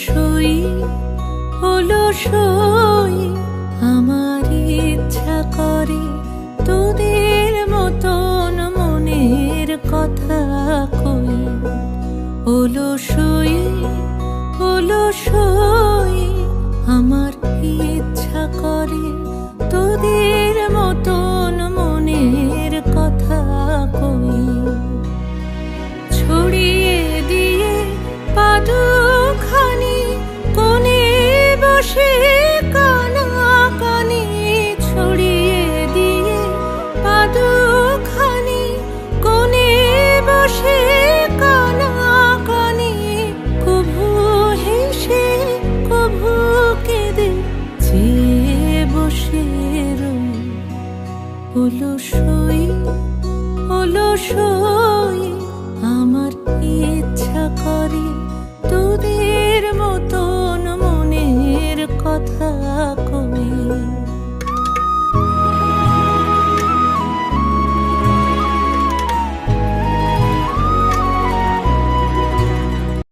সই হলো সই, আমার ইচ্ছা করে তোদের মতন মনের কথা কই। হলো সই হলো সই, আমার ইচ্ছা করে তোদের মতন মনের কথা কই। ছড়িয়ে দিয়ে পাদুখানি কোণে বসে কানাকানি, ছড়িয়ে দিয়ে পাদুখানি কোণে বসে কানাকানি, কভু হেসে কভু কেঁদে চেয়ে বসে রই। হলো সই হলো সই, আমার ইচ্ছা করে তোদের মতন মনের কথা